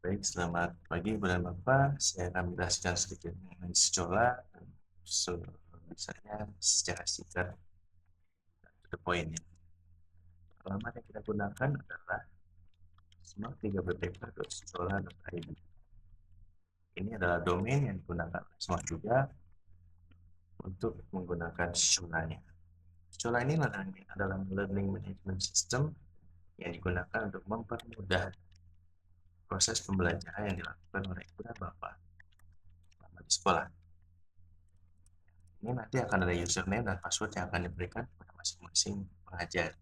Baik, selamat pagi Bulan Bapak. Saya akan menjelaskan sedikit mengenai secola dan misalnya secara singkat to the point ya. Alamat yang kita gunakan adalah smart3bpk.secola.id. Ini adalah domain yang digunakan oleh Smart juga untuk menggunakan secolanya. Secola ini adalah learning management system yang digunakan untuk mempermudah proses pembelajaran yang dilakukan oleh ibu dan bapak selama di sekolah. Ini nanti akan ada username dan password yang akan diberikan kepada masing-masing pengajar.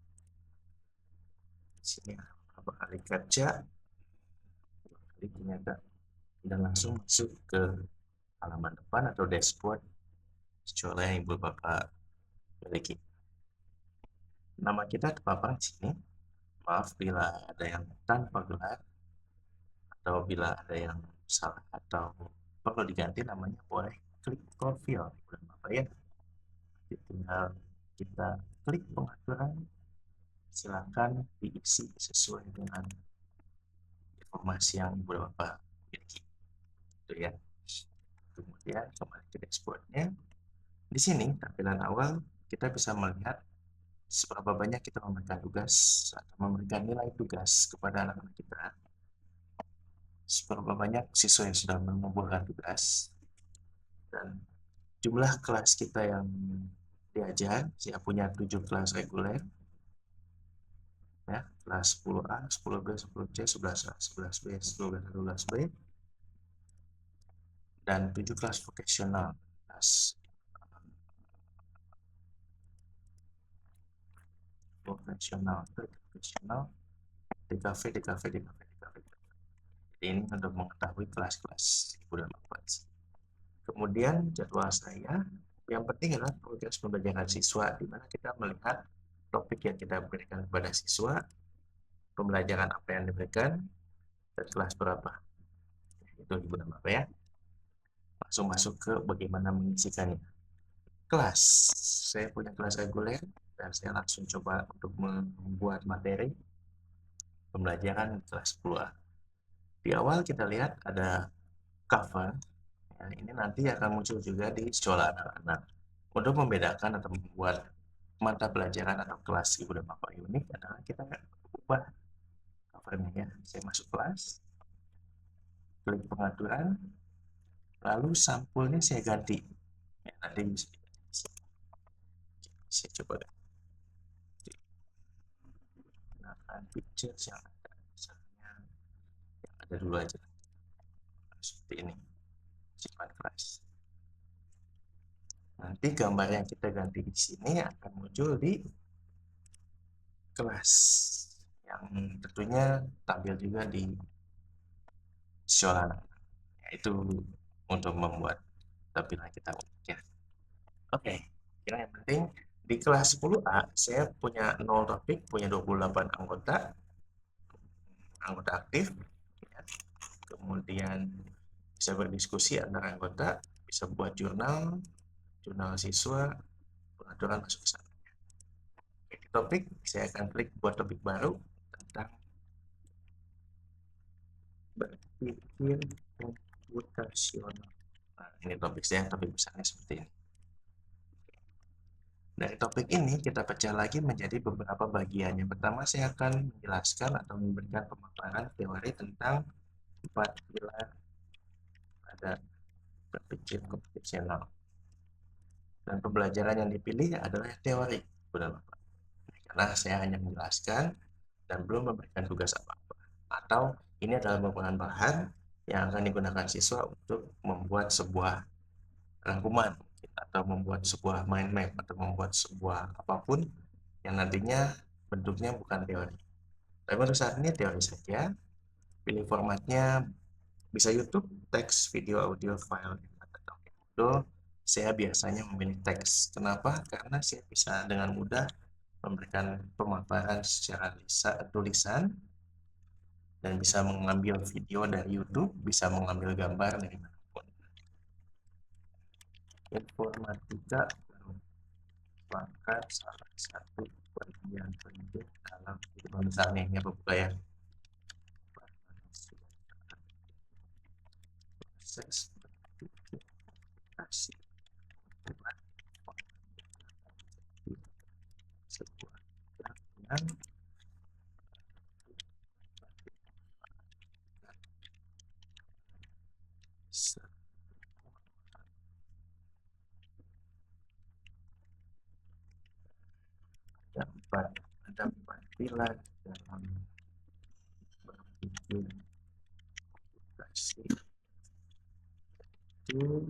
Di sini beberapa kali captcha, kali ternyata, dan langsung masuk ke halaman depan atau dashboard secola yang ibu bapak miliki. Nama kita terpampang di sini. Maaf bila ada yang tanpa gelar atau bila ada yang salah atau perlu diganti namanya, boleh klik profil ibu dan bapak ya. Tinggal kita klik pengaturan, silakan diisi sesuai dengan informasi yang ibu dan bapak miliki. Itu ya. Kemudian kembali ke dashboardnya. Di sini tampilan awal kita bisa melihat seberapa banyak kita memberikan tugas atau memberikan nilai tugas kepada anak-anak kita, seberapa banyak siswa yang sudah membuahkan tugas, dan jumlah kelas kita yang diajar. Saya punya 7 kelas reguler ya, kelas 10A, 10B, 10C, 11A, 11B, 12A, 12B, dan 7 kelas vocational, kelas vocational, DKV, DKV, DKV, DKV. Ini untuk mengetahui kelas-kelas ibu dan bapak. Kemudian jadwal saya, yang penting adalah progres pembelajaran siswa, di mana kita melihat topik yang kita berikan kepada siswa, pembelajaran apa yang diberikan, dan kelas berapa. Itu ibu dan bapak ya. Langsung masuk ke bagaimana mengisikannya. Kelas, saya punya kelas reguler, dan saya langsung coba untuk membuat materi pembelajaran kelas 10A. Di awal kita lihat ada cover. Ya, ini nanti akan muncul juga di sekolah anak-anak. Untuk membedakan atau membuat mata pelajaran atau kelas ibu dan bapak unik adalah kita ubah covernya ya. Saya masuk kelas, klik pengaturan, lalu sampulnya saya ganti. Ya, nanti bisa saya coba gunakan pictures yang ada, misalnya yang ada dulu aja seperti ini, simpan kelas. Nanti gambar yang kita ganti di sini akan muncul di kelas, yang tentunya tampil juga di sekolah, yaitu untuk membuat tampilan kita unik ya. Oke, yang penting di kelas 10A saya punya 0 topik, punya 28 anggota aktif ya. Kemudian bisa berdiskusi antar anggota, bisa buat jurnal siswa, pengaturan masuk ke sana. Di topik saya akan klik buat topik baru tentang berpikir komputasional. Nah, ini topik saya, topik besarnya seperti ini. Dari topik ini kita pecah lagi menjadi beberapa bagian. Yang pertama saya akan menjelaskan atau memberikan pemaparan teori tentang 4 pilar pada berpikir komputasional. Dan pembelajaran yang dipilih adalah teori, karena saya hanya menjelaskan dan belum memberikan tugas apa-apa. Atau ini adalah merupakan bahan yang akan digunakan siswa untuk membuat sebuah rangkuman atau membuat sebuah mind map atau membuat sebuah apapun yang nantinya bentuknya bukan teori. Tapi untuk saat ini teori saja. Pilih formatnya, bisa YouTube, teks, video, audio, file, atau Moodle. Saya biasanya memilih teks. Kenapa? Karena saya bisa dengan mudah memberikan pemaparan secara tulisan, dan bisa mengambil video dari YouTube, bisa mengambil gambar dari manapun. Informatika merupakan salah satu bagian penting dalam kehidupan misalnya ya Bapak ya. proses verifikasi buat sebuah yang ada empat pilar dalam berverifikasi itu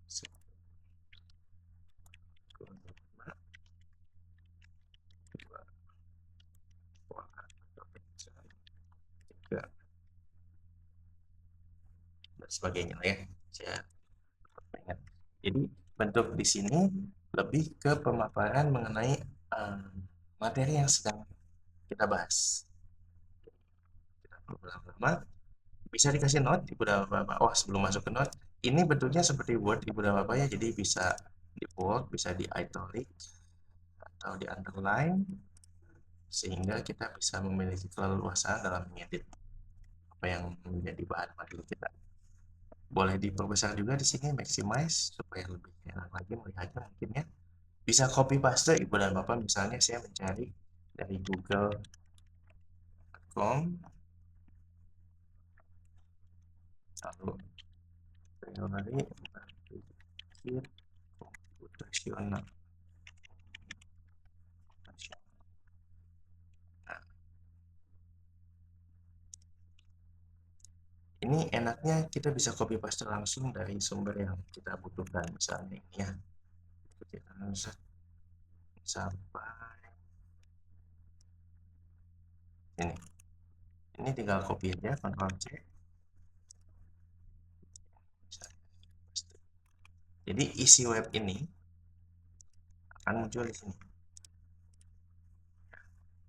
sempurna, dua pola atau tiga dan sebagainya lah ya. Saya ingat. Jadi bentuk di sini lebih ke pemaparan mengenai materi yang sedang kita bahas. Kita perlu lama-lama bisa dikasih note ibu dan bapak. Oh, sebelum masuk ke note, ini bentuknya seperti Word ibu dan bapak ya, jadi bisa di bold, bisa di italic atau di underline, sehingga kita bisa memiliki keleluasaan dalam mengedit apa yang menjadi bahan materi kita. Boleh diperbesar juga di sini, maximize supaya lebih enak lagi melihatnya mungkin ya. Bisa copy paste ibu dan bapak, misalnya saya mencari dari google.com lalu teori berpikir komputasional. Nah, ini enaknya kita bisa copy paste langsung dari sumber yang kita butuhkan, misalnya ini ya, sampai ini tinggal copy aja, Ctrl C. Jadi isi web ini akan muncul di sini.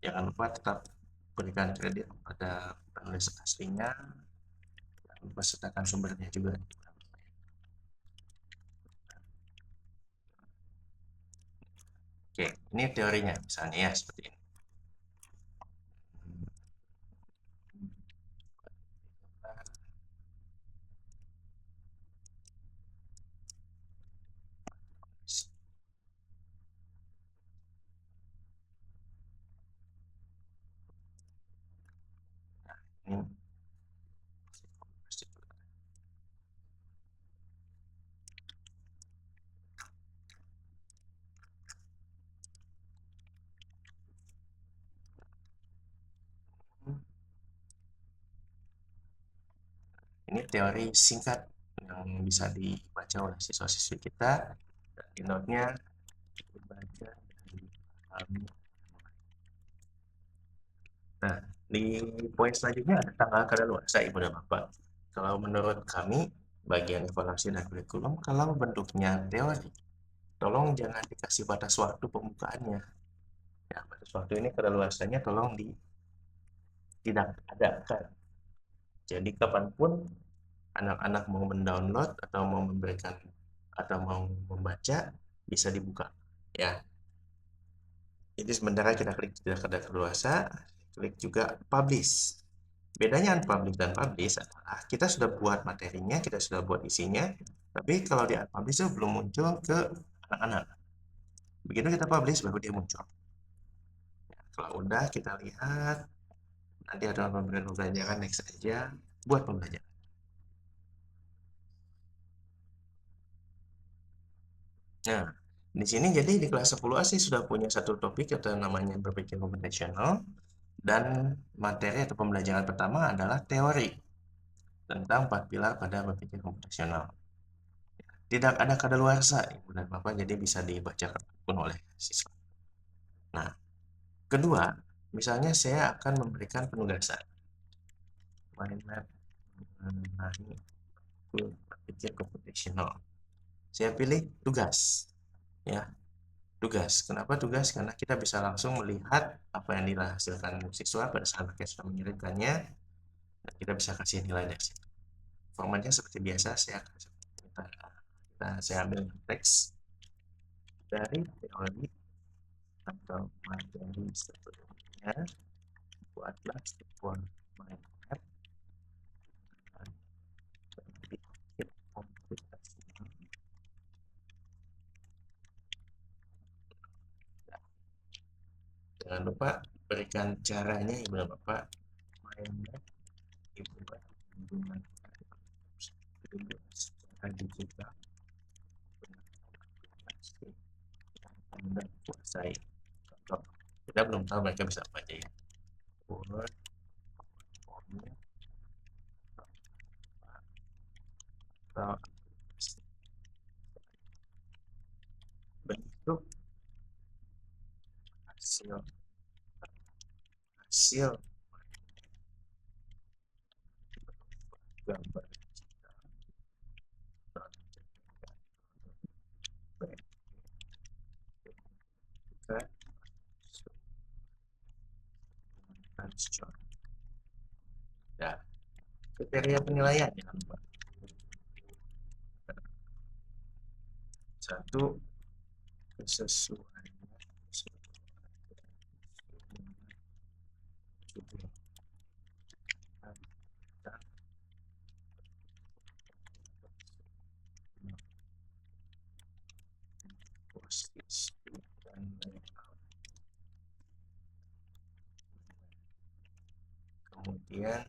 Jangan lupa tetap berikan kredit pada penulis aslinya, jangan lupa sertakan sumbernya juga. Oke, ini teorinya misalnya ya seperti ini. Ini ini teori singkat yang bisa dibaca oleh siswa-siswi kita, dan di note-nya dibaca dari kami. Nah, di poin selanjutnya ada tanggal kadaluarsa ibu dan bapak. Kalau menurut kami bagian evaluasi dan kurikulum, kalau bentuknya teori, tolong jangan dikasih batas waktu pembukaannya. Ya, batas waktu ini kadaluarsanya tolong tidak adakan. Jadi kapanpun anak-anak mau mendownload atau mau memberikan atau mau membaca bisa dibuka ya. Jadi sementara kita klik tidak kadaluarsa, klik juga publish. Bedanya unpublish dan publish adalah kita sudah buat materinya, kita sudah buat isinya, tapi kalau di unpublish itu belum muncul ke anak-anak. Begitu kita publish baru dia muncul. Ya, kalau udah kita lihat nanti ada pemberian pembelajaran, next aja buat pembelajaran. Nah, di sini jadi di kelas 10A sih sudah punya satu topik atau namanya berpikir komputasional, dan materi atau pembelajaran pertama adalah teori tentang 4 pilar pada berpikir komputasional. Tidak ada kadaluarsa ibu dan bapak, jadi bisa dibacakan pun oleh siswa. Nah, kedua, misalnya saya akan memberikan penugasan mind map mengenai berpikir komputasional. Saya pilih tugas ya. Tugas. Kenapa tugas? Karena kita bisa langsung melihat apa yang dihasilkan siswa pada saat mereka sudah mengirimkannya, dan kita bisa kasih nilai dari situ. Formatnya seperti biasa, saya ambil teks dari teori atau materi sebelumnya, buatlah sebuah mind map Jangan lupa berikan caranya Ibu dan Bapak. Mind map dibuat menggunakan secara digital yang Anda kuasai. Contoh, kita belum tahu mereka bisa apa aja ya. Word, PowerPoint, atau bentuk hasil hasil gambar digital transfer. Nah, kriteria penilaian jangan lupa. Satu, kesesuaian posisi dan layout. Kemudian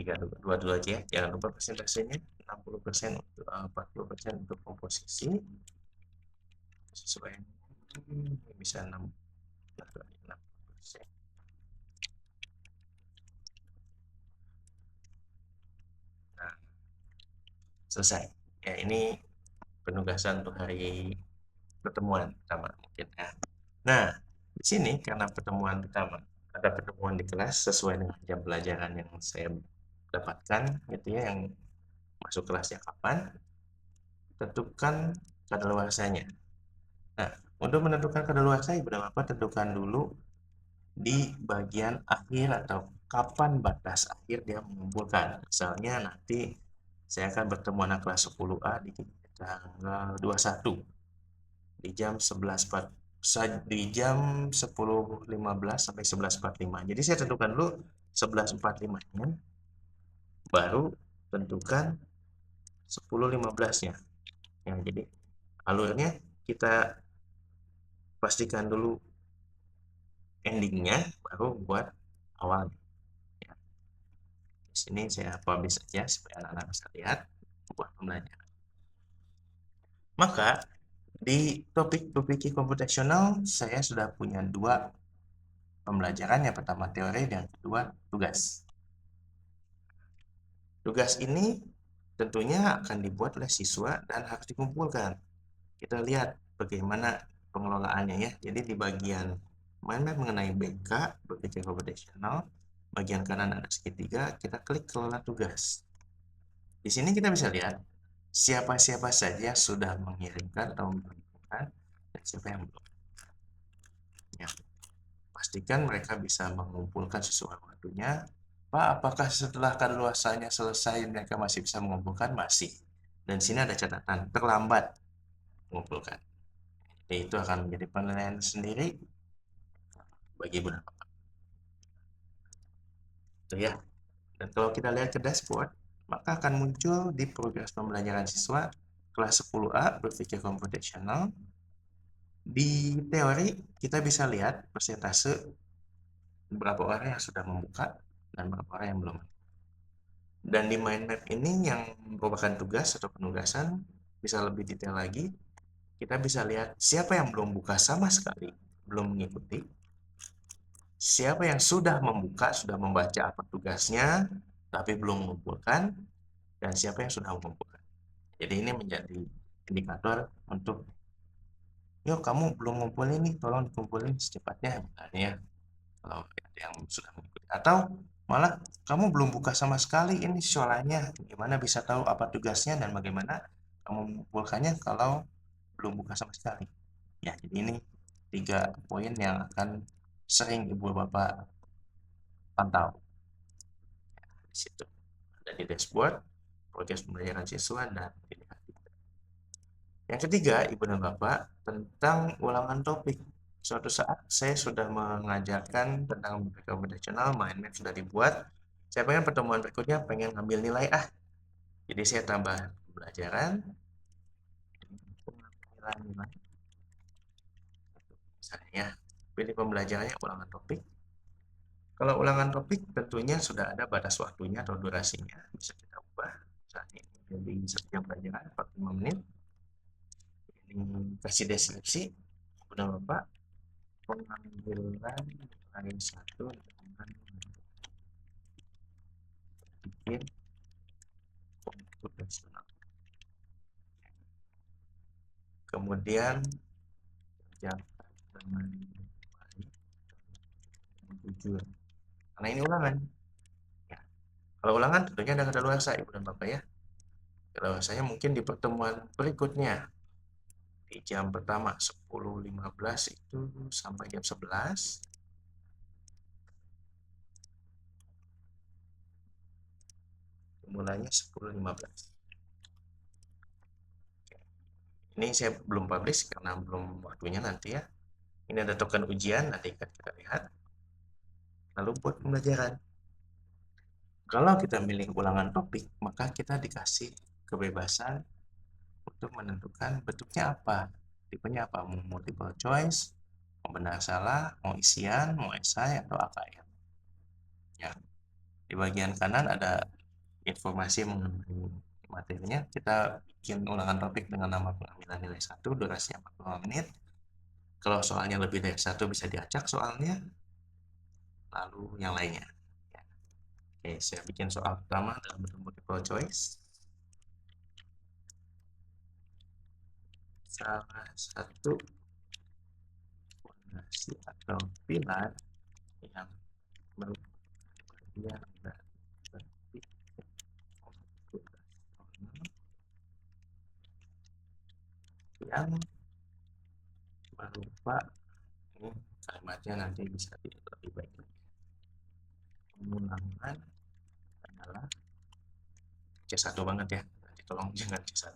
atau dua dulu aja ya, jangan lupa persentasenya 60% untuk 40% untuk komposisi sesuai bisa 6%. Nah, selesai ya, ini penugasan untuk hari pertemuan pertama mungkin ya. Nah, di sini karena pertemuan pertama ada pertemuan di kelas sesuai dengan jam pelajaran yang saya dapatkan gitu ya, yang masuk kelasnya kapan, tentukan kadaluarsanya. Nah, untuk menentukan kadaluarsa Ibu dan Bapak tentukan dulu di bagian akhir atau kapan batas akhir dia mengumpulkan. Misalnya nanti saya akan bertemu anak kelas 10A di tanggal 21 di jam 10.15 sampai 11.45. Jadi saya tentukan dulu 11.45-nya, baru tentukan 10.15-nya. Ya, jadi alurnya kita pastikan dulu endingnya, baru buat awal. Ya. Di sini saya publish saja supaya anak-anak bisa lihat buat pembelajaran. Maka di topik berpikir komputasional saya sudah punya dua pembelajaran, yang pertama teori dan kedua tugas. Tugas ini tentunya akan dibuat oleh siswa dan harus dikumpulkan. Kita lihat bagaimana pengelolaannya ya. Jadi di bagian mind map mengenai BK, berpikir komputasional, bagian kanan ada segitiga, kita klik kelola tugas. Di sini kita bisa lihat siapa-siapa saja sudah mengirimkan atau mengirimkan dan siapa yang belum. Ya. Pastikan mereka bisa mengumpulkan sesuai waktunya. Pak, apakah setelah kadaluarsanya selesai mereka masih bisa mengumpulkan? Masih. Dan sini ada catatan, terlambat mengumpulkan. Jadi itu akan menjadi penilaian sendiri bagi Ibu dan Bapak. Itu ya. Dan kalau kita lihat ke dashboard, maka akan muncul di progres pembelajaran siswa kelas 10A berpikir komputasional. Di teori kita bisa lihat persentase berapa orang yang sudah membuka dan berapa orang yang belum. Dan di mind map ini yang merupakan tugas atau penugasan, bisa lebih detail lagi, kita bisa lihat siapa yang belum buka sama sekali, belum mengikuti, siapa yang sudah membuka, sudah membaca apa tugasnya, tapi belum mengumpulkan, dan siapa yang sudah mengumpulkan. Jadi ini menjadi indikator untuk, yuk kamu belum ngumpulin nih, tolong dikumpulin secepatnya, misalnya ya, kalau ada yang sudah mengikuti. Atau malah kamu belum buka sama sekali ini soalnya, gimana bisa tahu apa tugasnya dan bagaimana kamu mengumpulkannya kalau belum buka sama sekali. Ya, jadi ini 3 poin yang akan sering Ibu Bapak pantau. Di situ ada di dashboard, progres pembelajaran siswa, dan indikator. Yang ketiga, Ibu dan Bapak, tentang ulangan topik. Suatu saat saya sudah mengajarkan tentang BPK komputasional, mind map sudah dibuat, Saya pengen pertemuan berikutnya pengen ngambil nilai A. Jadi saya tambah pembelajaran, pengambilan nilai. Misalnya, pilih pembelajarannya ulangan topik. Kalau ulangan topik tentunya sudah ada batas waktunya atau durasinya. Bisa kita ubah. Misalnya jadi 1 jam pelajaran 45 menit. Ini kasih deskripsi. Udah Bapak, pengambilan nilai 1 dengan bikin computational. Kemudian kerjakan dengan baik dan jujur. Karena ini ulangan. Ya. Kalau ulangan tentunya ada kadaluarsa Ibu dan Bapak ya. Kadaluarsanya mungkin di pertemuan berikutnya. Di jam pertama 10.15 itu sampai jam 11. Mulainya 10.15. Ini saya belum publish karena belum waktunya nanti ya. Ini ada token ujian, nanti kita lihat. Lalu buat pembelajaran. Kalau kita milih ulangan topik, maka kita dikasih kebebasan untuk menentukan bentuknya apa. Tipenya apa, mau multiple choice, mau benar salah, mau isian, mau esai, atau AKM. Ya. Di bagian kanan ada informasi mengenai materinya. Kita bikin ulangan topik dengan nama pengambilan nilai 1, durasinya 45 menit. Kalau soalnya lebih dari 1 bisa diacak soalnya, lalu yang lainnya. Ya. Oke, saya bikin soal pertama dalam bentuk multiple choice. Salah satu fondasi atau pilar yang merupakan bagian dari yang berupa, ini kalimatnya nanti bisa lebih baik lagi. Pengulangan adalah C1 banget ya, nanti tolong jangan C1.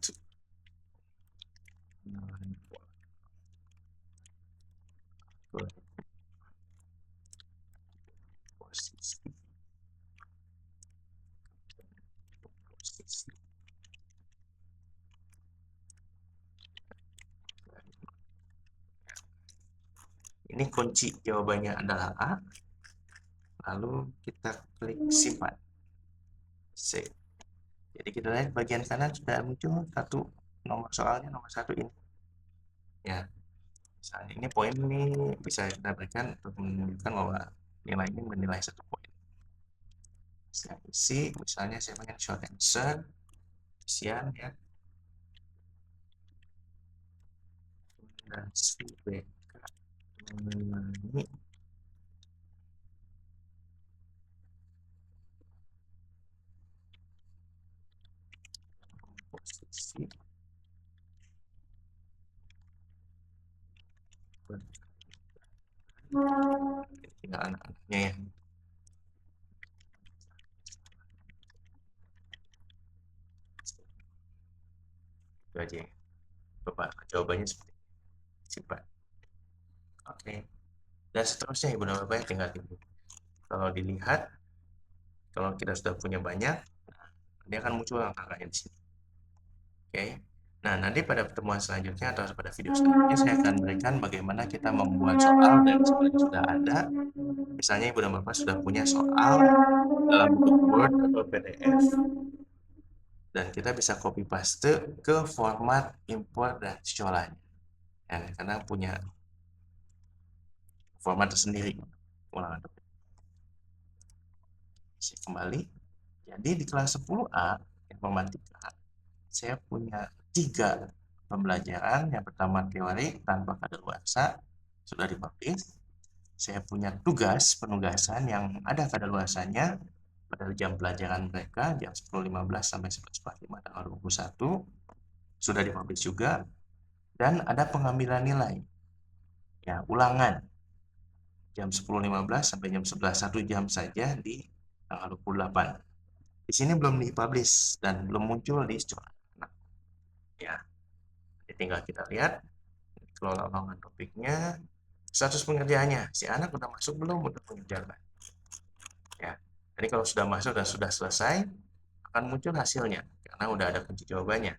Pengulangan posisi ini kunci jawabannya adalah A. Lalu kita klik simpan. C. Jadi kita lihat bagian kanan sudah muncul satu nomor soalnya, nomor 1 ini. Ya, misalnya ini poin ini bisa kita berikan untuk menunjukkan bahwa nilai ini menilai 1 poin. Saya isi, misalnya saya pengen short answer, isian ya. Fondasi BK mengenai komposisi tinggal anak-anaknya ya. Itu aja ya. Bapak jawabannya seperti simpan. Oke. Dan seterusnya Ibu dan Bapak tinggal tunggu. Kalau dilihat, kalau kita sudah punya banyak, dia akan muncul angka-angkanya di sini. Oke. Nah, nanti pada pertemuan selanjutnya atau pada video selanjutnya saya akan berikan bagaimana kita membuat soal dari soal yang sudah ada. Misalnya Ibu dan Bapak sudah punya soal dalam bentuk Word atau PDF, dan kita bisa copy paste ke format import dan colanya. Ya, karena punya format tersendiri. Ulangan topik. Saya kembali. Jadi di kelas 10A informatika saya punya 3 pembelajaran. Yang pertama teori tanpa kadaluarsa sudah dipublish. Saya punya tugas penugasan yang ada kadaluarsanya pada jam pelajaran mereka jam 10.15 sampai 11.45 tanggal 21 sudah dipublish juga, dan ada pengambilan nilai ya ulangan jam 10.15 sampai jam 11, 1 jam saja di tanggal 28. Di sini belum dipublish dan belum muncul di Scora. Nah, ya, jadi tinggal kita lihat kelola ulangan topiknya, status pengerjaannya, si anak udah masuk belum untuk mengerjakan. Ya, Jadi kalau sudah masuk dan sudah selesai, akan muncul hasilnya, karena udah ada kunci jawabannya.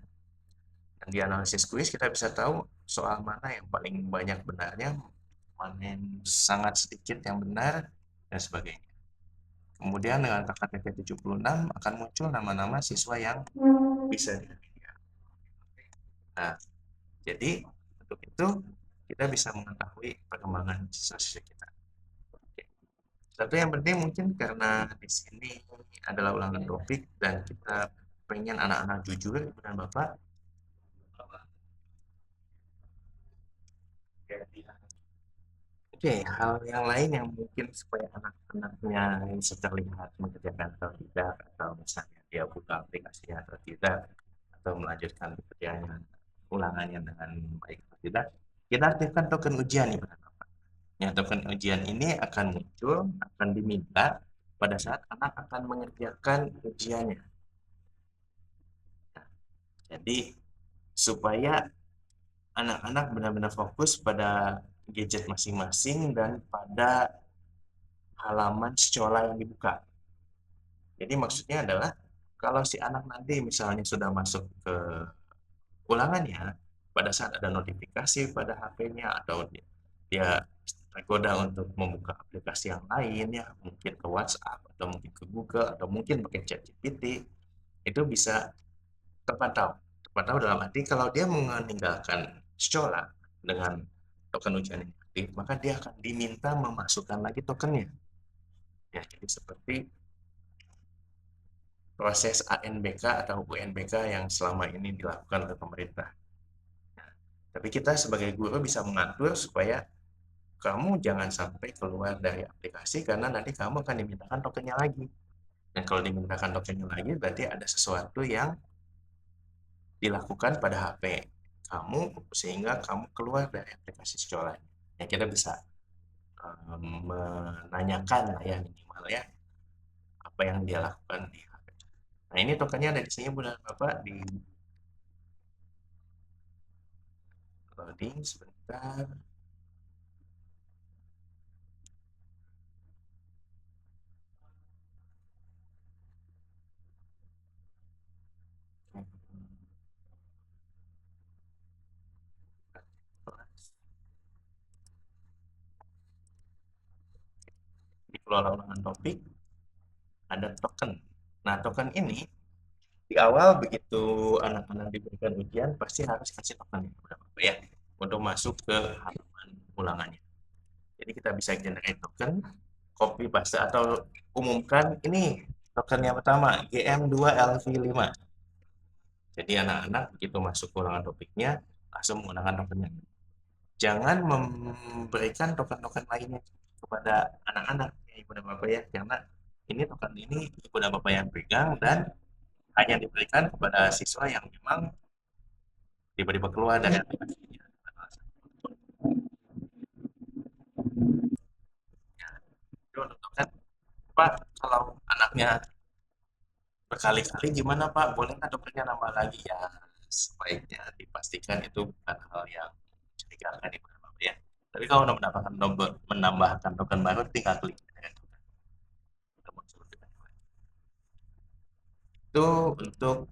Dan di analisis kuis kita bisa tahu soal mana yang paling banyak benarnya, mana yang sangat sedikit yang benar, dan sebagainya. Kemudian dengan KKTP 76 akan muncul nama-nama siswa yang bisa dipilih. Nah, jadi untuk itu kita bisa mengetahui perkembangan siswa-siswa kita. Oke. Satu yang penting mungkin karena di sini adalah ulangan topik dan kita pengen anak-anak jujur dengan Bapak. Oke, hal yang lain yang mungkin supaya anak-anaknya bisa terlihat mengerjakan atau tidak, atau misalnya dia buka aplikasinya atau tidak, atau melanjutkan pekerjaannya ulangannya dengan baik atau tidak, kita aktifkan token ujian nih Bapak. Ya, token ujian ini akan muncul, akan diminta pada saat anak akan mengerjakan ujiannya. Nah, jadi supaya anak-anak benar-benar fokus pada gadget masing-masing dan pada halaman sekolah yang dibuka. Jadi maksudnya adalah kalau si anak nanti misalnya sudah masuk ke ulangannya, pada saat ada notifikasi pada HP-nya atau dia tergoda untuk membuka aplikasi yang lain ya, mungkin ke WhatsApp atau mungkin ke Google atau mungkin pakai ChatGPT, itu bisa terpantau. Terpantau dalam arti kalau dia meninggalkan sekolah dengan token ujian ini aktif, maka dia akan diminta memasukkan lagi tokennya. Ya, jadi seperti proses ANBK atau UNBK yang selama ini dilakukan oleh pemerintah. Nah, tapi kita sebagai guru bisa mengatur supaya kamu jangan sampai keluar dari aplikasi karena nanti kamu akan dimintakan tokennya lagi. Dan kalau dimintakan tokennya lagi berarti ada sesuatu yang dilakukan pada HP kamu sehingga kamu keluar dari aplikasi sekolah. Ya kita bisa menanyakan lah ya minimal ya apa yang dia lakukan di HP. Nah ini tokennya ada di sini Bu dan Bapak di loading sebentar. Di kelola ulangan topik ada token. Nah token ini di awal begitu anak-anak diberikan ujian pasti harus kasih token ya untuk masuk ke halaman ulangannya. Jadi kita bisa generate token, copy paste atau umumkan ini token yang pertama GM2LV5. Jadi anak-anak begitu masuk ke ulangan topiknya langsung menggunakan tokennya. Jangan memberikan token-token lainnya kepada anak-anak ya Ibu dan Bapak ya karena ini token ini Ibu dan Bapak yang pegang dan hanya diberikan kepada siswa yang memang tiba-tiba keluar dari aplikasinya. Kan Pak, kalau anaknya berkali-kali gimana Pak? Boleh nggak dokternya nambah lagi ya? Sebaiknya dipastikan itu bukan hal yang mencurigakan ya. Tapi kalau udah menambahkan token baru, tinggal klik. Itu untuk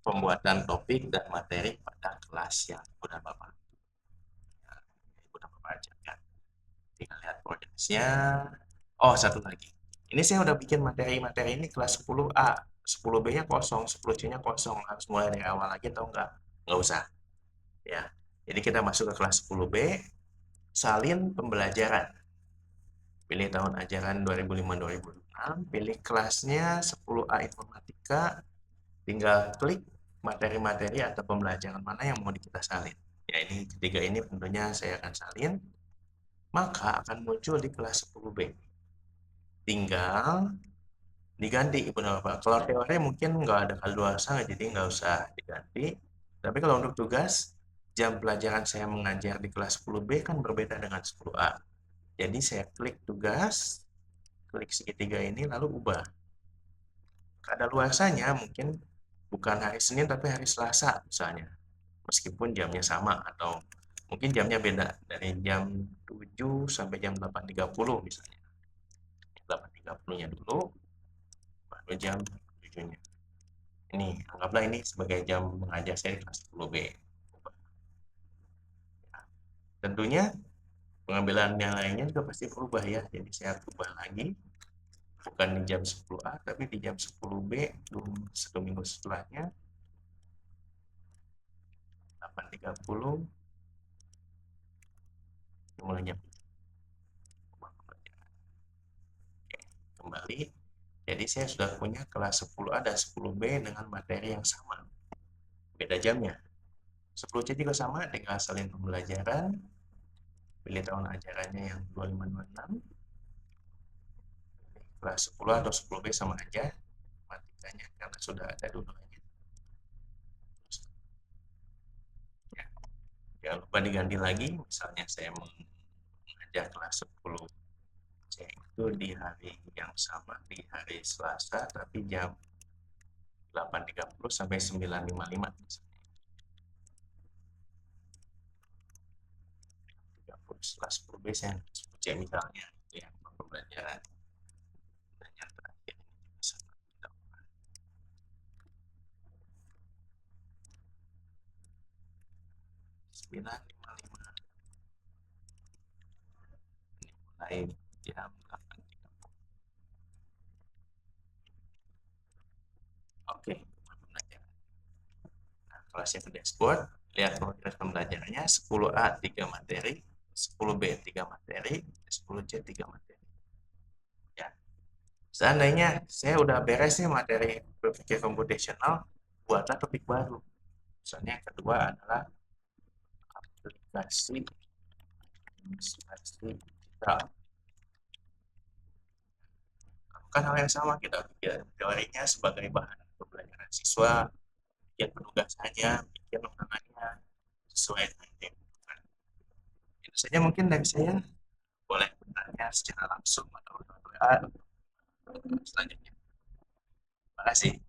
pembuatan topik dan materi pada kelas yang udah Bapak. Ya, udah Bapak ajarkan. Tinggal lihat progresnya. Oh, satu lagi. Ini saya udah bikin materi-materi ini kelas 10A. 10B-nya kosong, 10C-nya kosong. Harus mulai dari awal lagi atau enggak? Enggak usah. Ya. Jadi kita masuk ke kelas 10B, salin pembelajaran. Pilih tahun ajaran 2005-2006, pilih kelasnya 10A Informatika, tinggal klik materi-materi atau pembelajaran mana yang mau kita salin. Ya ini ketiga ini tentunya saya akan salin, maka akan muncul di kelas 10B. Tinggal diganti Ibu dan Bapak. Kalau teori mungkin nggak ada kadaluarsa, jadi nggak usah diganti. Tapi kalau untuk tugas, jam pelajaran saya mengajar di kelas 10B kan berbeda dengan 10A. Jadi saya klik tugas, klik segitiga ini, lalu ubah. Kadaluarsanya mungkin bukan hari Senin, tapi hari Selasa misalnya. Meskipun jamnya sama, atau mungkin jamnya beda, dari jam 7 sampai jam 8.30 misalnya. 8.30-nya dulu, 2 jam 7-nya. Ini, anggaplah ini sebagai jam mengajar saya di kelas 10B. Tentunya pengambilan yang lainnya juga pasti berubah ya. Jadi saya ubah lagi, bukan di jam 10A, tapi di jam 10B, 1 minggu setelahnya, 8.30, mulai jam kembali. Jadi saya sudah punya kelas 10A dan 10B dengan materi yang sama. Beda jamnya. 10C juga sama, tinggal salin pembelajaran, pilih tahun ajarannya yang 2526, kelas 10 atau 10B sama aja matikanya karena sudah ada dua-duanya. Ya, jangan lupa diganti lagi, misalnya saya mengajar kelas 10 C itu di hari yang sama, di hari Selasa, tapi jam 8.30 sampai 9.55 misalnya. 30 setelah 10B saya 10C misalnya, itu yang pembelajaran. Dan yang terakhir ini bisa 9.55, ini mulai jam 8.30. Oke, pembelajaran. Nah, kalau saya ke dashboard, lihat progres pembelajarannya 10A 3 materi, 10B 3 materi, 10C 3 materi. Ya. Seandainya saya udah beres nih materi berpikir komputasional, buatlah topik baru. Misalnya yang kedua adalah aplikasi digital. Kan hal yang sama, kita bikin teorinya sebagai bahan pembelajaran siswa, bikin penugasannya, bikin ulangannya sesuai dengan yang dibutuhkan. Itu saja mungkin dari saya. Boleh bertanya secara langsung atau selanjutnya. Terima kasih.